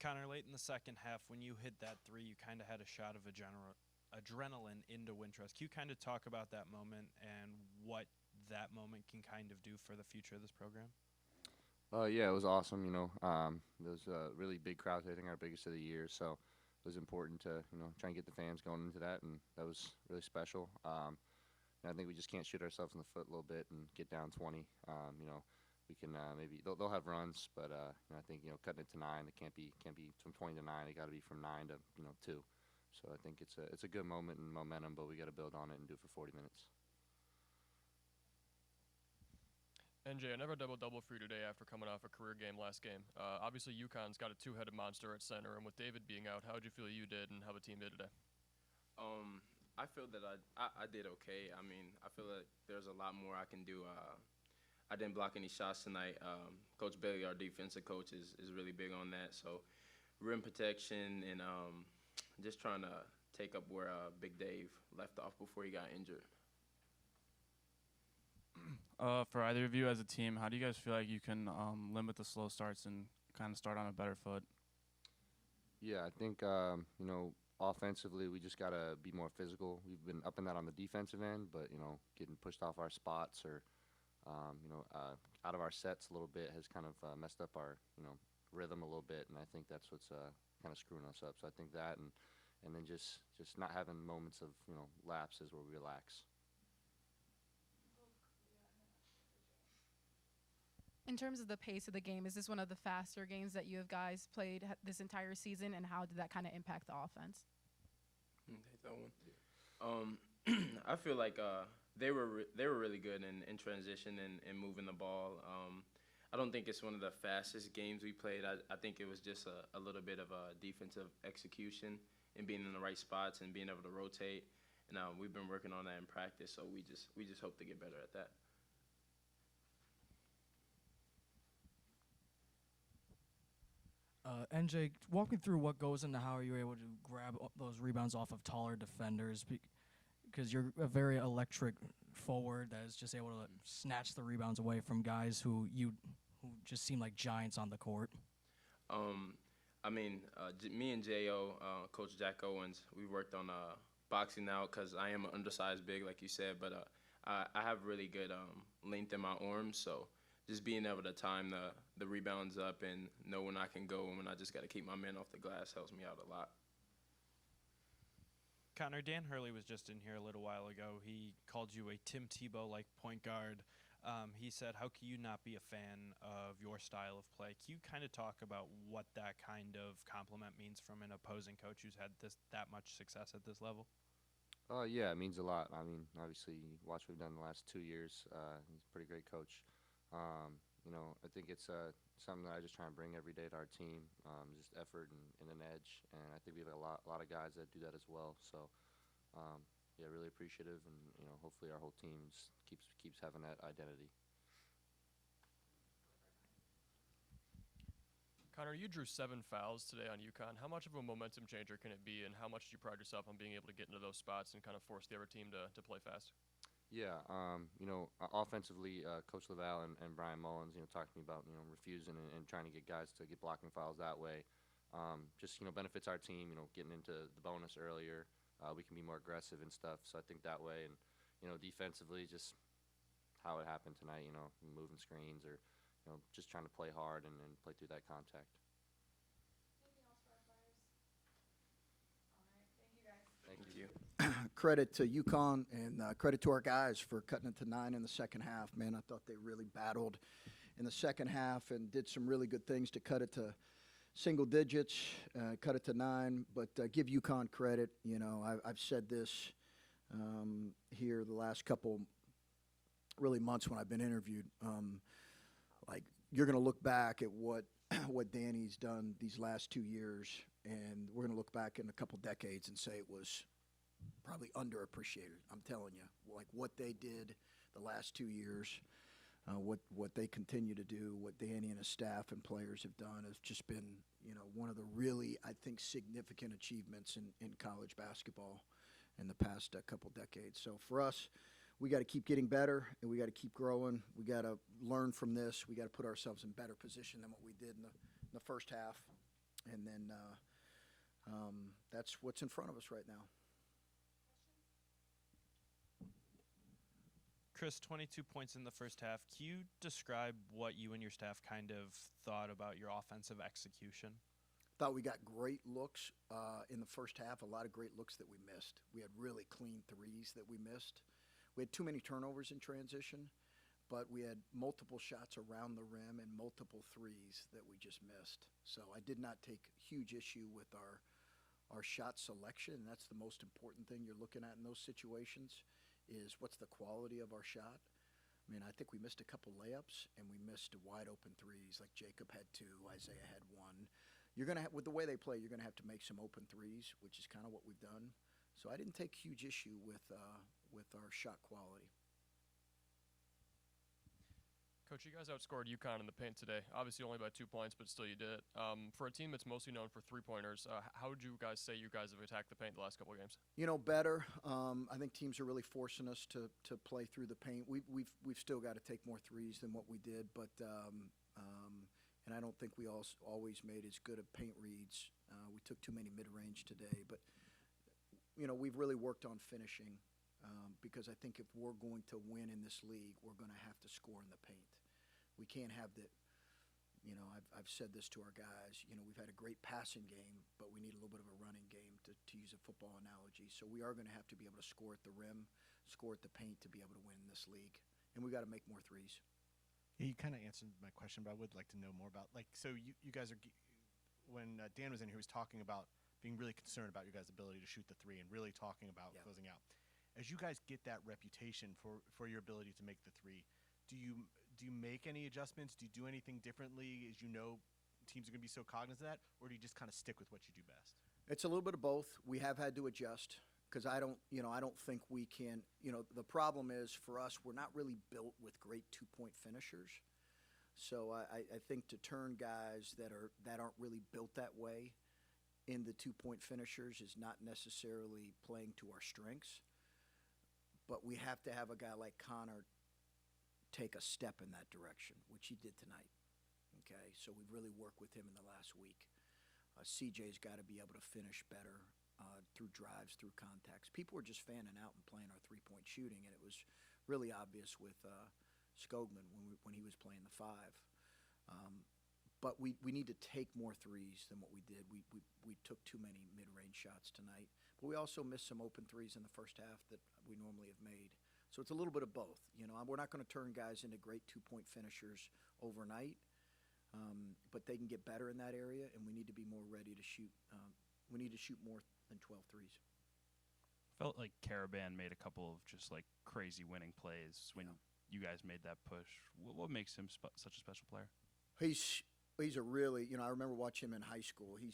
Connor, late in the second half, when you hit that three, you kind of had a shot of adrenaline into Wintrust. Can you kind of talk about that moment and what that moment can kind of do for the future of this program? Yeah, it was awesome. It was a really big crowd. I think our biggest of the year, so it was important to try and get the fans going into that, and that was really special. And I think we just can't shoot ourselves in the foot a little bit and get down 20. We can maybe they'll have runs, but I think cutting it to 9, it can't be from 20 to 9. It got to be from 9 to 2. So I think it's a good moment and momentum, but we got to build on it and do it for 40 minutes. NJ, another double-double for you today after coming off a career game last game. Obviously, UConn's got a two-headed monster at center, and with David being out, how did you feel you did and how the team did today? I feel that I did okay. I mean, I feel like there's a lot more I can do. I didn't block any shots tonight. Coach Bailey, our defensive coach, is really big on that. So rim protection and just trying to take up where Big Dave left off before he got injured. For either of you as a team, how do you guys feel like you can limit the slow starts and kind of start on a better foot? Yeah, I think offensively we just gotta be more physical. We've been up in that on the defensive end, but getting pushed off our spots or out of our sets a little bit has kind of messed up our rhythm a little bit, and I think that's what's kind of screwing us up. So I think that and then just not having moments of lapses where we relax. In terms of the pace of the game, is this one of the faster games that you have guys played this entire season, and how did that kind of impact the offense? Take that one. I feel like they were really good in transition and moving the ball. I don't think it's one of the fastest games we played. I think it was just a little bit of a defensive execution and being in the right spots and being able to rotate. And we've been working on that in practice, so we just hope to get better at that. NJ, walk me through what goes into how you're able to grab those rebounds off of taller defenders, because you're a very electric forward that is just able to snatch the rebounds away from guys who just seem like giants on the court. I mean, me and J.O., Coach Jack Owens, we worked on boxing out because I am an undersized big, like you said, but I have really good length in my arms, so just being able to time the rebounds up and know when I can go and when I just got to keep my man off the glass helps me out a lot. Connor, Dan Hurley was just in here a little while ago. He called you a Tim Tebow-like point guard. He said, how can you not be a fan of your style of play? Can you kind of talk about what that kind of compliment means from an opposing coach who's had that much success at this level? Yeah, it means a lot. I mean, obviously, watch what we've done the last 2 years. He's a pretty great coach. I think it's something that I just try and bring every day to our team, just effort and an edge. And I think we have a lot of guys that do that as well. So, yeah, really appreciative, and hopefully our whole team keeps having that identity. Connor, you drew 7 fouls today on UConn. How much of a momentum changer can it be, and how much do you pride yourself on being able to get into those spots and kind of force the other team to play fast? Yeah, offensively, Coach LaValle and Brian Mullins, talked to me about, refusing and trying to get guys to get blocking fouls that way. Just, benefits our team, getting into the bonus earlier. We can be more aggressive and stuff. So I think that way, and, defensively, just how it happened tonight, moving screens or, just trying to play hard and play through that contact. Thank you. Credit to UConn and credit to our guys for cutting it to 9 in the second half. Man, I thought they really battled in the second half and did some really good things to cut it to single digits, cut it to 9. But give UConn credit. I've said this here the last couple really months when I've been interviewed. Like, you're going to look back at what Danny's done these last 2 years, and we're going to look back in a couple decades and say it was probably underappreciated. I'm telling you, like what they did the last 2 years, what they continue to do, what Danny and his staff and players have done has just been, one of the really, I think, significant achievements in college basketball in the past couple decades. So for us, we got to keep getting better, and we got to keep growing. We got to learn from this. We got to put ourselves in better position than what we did in the first half. And then that's what's in front of us right now. Chris, 22 points in the first half. Can you describe what you and your staff kind of thought about your offensive execution? Thought we got great looks in the first half, a lot of great looks that we missed. We had really clean threes that we missed. We had too many turnovers in transition, but we had multiple shots around the rim and multiple threes that we just missed. So I did not take huge issue with our shot selection, and that's the most important thing you're looking at in those situations is what's the quality of our shot. I mean, I think we missed a couple layups, and we missed wide open threes, like Jacob had 2, Isaiah had 1. You're going to have, with the way they play, you're going to have to make some open threes, which is kind of what we've done. So I didn't take huge issue with our shot quality. Coach, you guys outscored UConn in the paint today. Obviously only by 2 points, but still you did it. For a team that's mostly known for three-pointers, how would you guys say you guys have attacked the paint the last couple of games? You know, better. I think teams are really forcing us to play through the paint. We've still got to take more threes than what we did, but and I don't think we always made as good of paint reads. We took too many mid-range today, but you know, we've really worked on finishing because I think if we're going to win in this league, we're going to have to score in the paint. We can't have the, you know, I've said this to our guys, you know, we've had a great passing game, but we need a little bit of a running game to use a football analogy. So we are going to have to be able to score at the rim, score at the paint to be able to win in this league. And we got to make more threes. Yeah, you kind of answered my question, but I would like to know more about, like, so you guys are, when Dan was in here, he was talking about being really concerned about your guys' ability to shoot the three and really talking about closing out. As you guys get that reputation for your ability to make the three, do you make any adjustments? Do you do anything differently as you know teams are going to be so cognizant of that, or do you just kind of stick with what you do best? It's a little bit of both. We have had to adjust because I don't think we can. You know, the problem is for us, we're not really built with great two-point finishers. So I think to turn guys that aren't really built that way into two-point finishers is not necessarily playing to our strengths. But we have to have a guy like Conor take a step in that direction, which he did tonight. Okay, so we've really worked with him in the last week. CJ's got to be able to finish better through drives, through contacts. People were just fanning out and playing our three-point shooting, and it was really obvious with Skogman when he was playing the five. But we need to take more threes than what we did. We took too many mid-range shots tonight. But we also missed some open threes in the first half that we normally have made. So it's a little bit of both. You know, we're not going to turn guys into great two-point finishers overnight, but they can get better in that area, and we need to be more ready to shoot. We need to shoot more than 12 threes. Felt like Caravan made a couple of just like crazy winning plays when you guys made that push. What makes him such a special player? He's a really, you know, I remember watching him in high school. He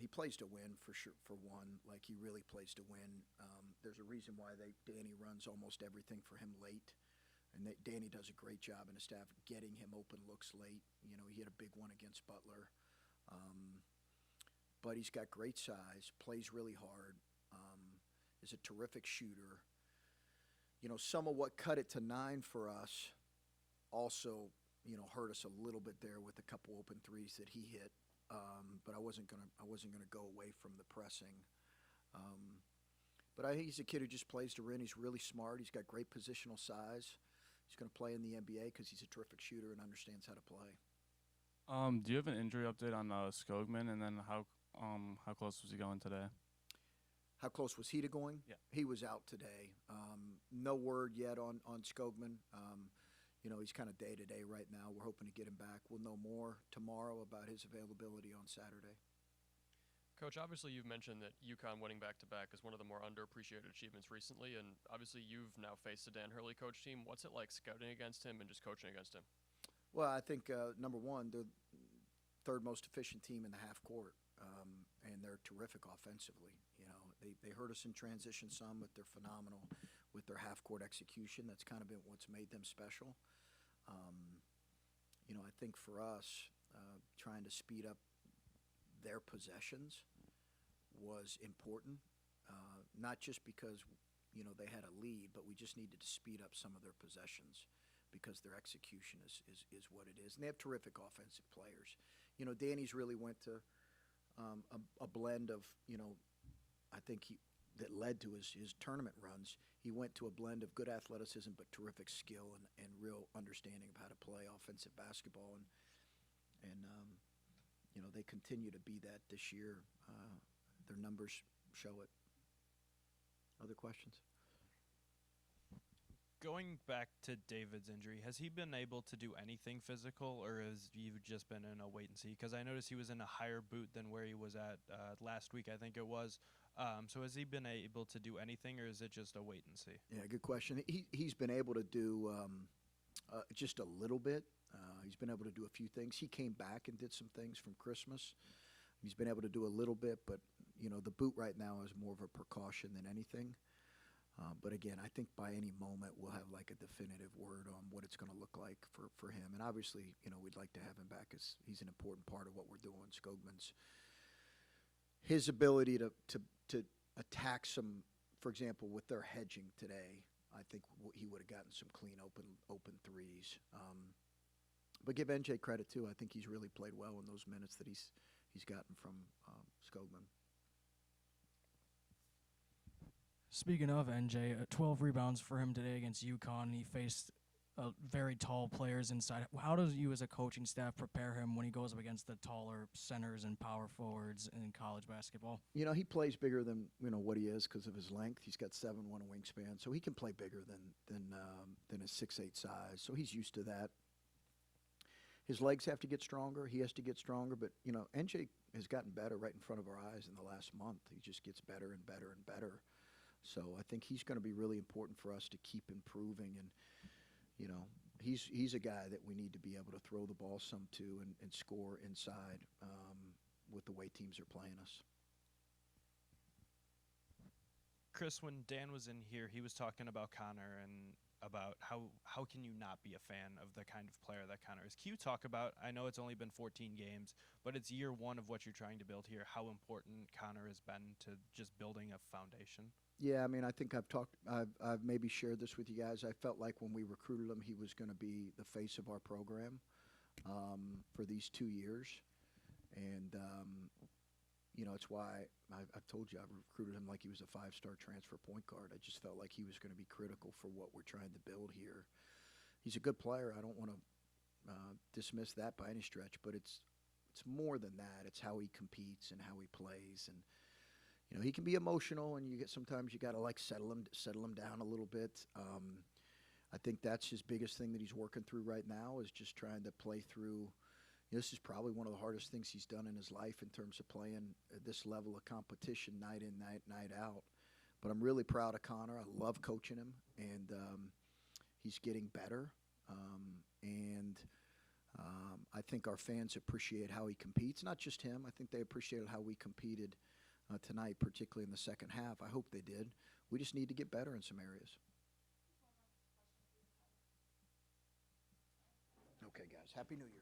plays to win for sure. For one, like he really plays to win. There's a reason why Danny runs almost everything for him late, and Danny does a great job in his staff getting him open looks late. You know, he had a big one against Butler, but he's got great size, plays really hard, is a terrific shooter. You know, some of what cut it to 9 for us also, you know, hurt us a little bit there with a couple open threes that he hit. But I wasn't gonna go away from the pressing. But I think he's a kid who just plays to win. He's really smart. He's got great positional size. He's going to play in the NBA because he's a terrific shooter and understands how to play. Do you have an injury update on Skogman, and then how close was he going today? How close was he to going? Yeah. He was out today. No word yet on Skogman. You know, he's kind of day-to-day right now. We're hoping to get him back. We'll know more tomorrow about his availability on Saturday. Coach, obviously you've mentioned that UConn winning back-to-back is one of the more underappreciated achievements recently, and obviously you've now faced the Dan Hurley coach team. What's it like scouting against him and just coaching against him? Well, I think, number one, they're third most efficient team in the half court, and they're terrific offensively. You know, they hurt us in transition some, but they're phenomenal with their half-court execution. That's kind of been what's made them special. You know, I think for us, trying to speed up their possessions was important, not just because, you know, they had a lead, but we just needed to speed up some of their possessions because their execution is what it is. And they have terrific offensive players. Danny's really went to a blend of, I think that led to his tournament runs. He went to a blend of good athleticism but terrific skill and real understanding of how to play offensive basketball. And they continue to be that this year. Their numbers show it. Other questions? Going back to David's injury, has he been able to do anything physical, or has you just been in a wait and see? Because I noticed he was in a higher boot than where he was at last week, I think it was. So has he been able to do anything, or is it just a wait and see? Yeah, good question. He's been able to do just a little bit. He's been able to do a few things. He came back and did some things from Christmas. He's been able to do a little bit, but the boot right now is more of a precaution than anything. But again, I think by any moment we'll have like a definitive word on what it's going to look like for him. And obviously, we'd like to have him back as he's an important part of what we're doing. Skogman's his ability to attack some, for example, with their hedging today, I think he would have gotten some clean open threes. But give NJ credit too. I think he's really played well in those minutes that he's gotten from Skogman. Speaking of NJ, 12 rebounds for him today against UConn. He faced very tall players inside. How does you as a coaching staff prepare him when he goes up against the taller centers and power forwards in college basketball? He plays bigger than what he is because of his length. He's got 7'1" wingspan, so he can play bigger than his 6'8" size. So he's used to that. His legs have to get stronger. He has to get stronger. But NJ has gotten better right in front of our eyes in the last month. He just gets better and better and better. So I think he's going to be really important for us to keep improving. And he's a guy that we need to be able to throw the ball some to and score inside with the way teams are playing us. Chris, when Dan was in here, he was talking about Conor and about how can you not be a fan of the kind of player that Conor is. Can you talk about, I know it's only been 14 games, but it's year one of what you're trying to build here, how important Conor has been to just building a foundation? Yeah, I mean, I think I've maybe shared this with you guys. I felt like when we recruited him, he was going to be the face of our program for these 2 years. And, it's why I've told you I've recruited him like he was a 5-star transfer point guard. I just felt like he was going to be critical for what we're trying to build here. He's a good player. I don't want to dismiss that by any stretch, but it's more than that. It's how he competes and how he plays. And, he can be emotional, and sometimes you got to settle him down a little bit. I think that's his biggest thing that he's working through right now is just trying to play through. This is probably one of the hardest things he's done in his life in terms of playing at this level of competition night in, night out. But I'm really proud of Conor. I love coaching him, and he's getting better. I think our fans appreciate how he competes. Not just him. I think they appreciated how we competed tonight, particularly in the second half. I hope they did. We just need to get better in some areas. Okay, guys. Happy New Year.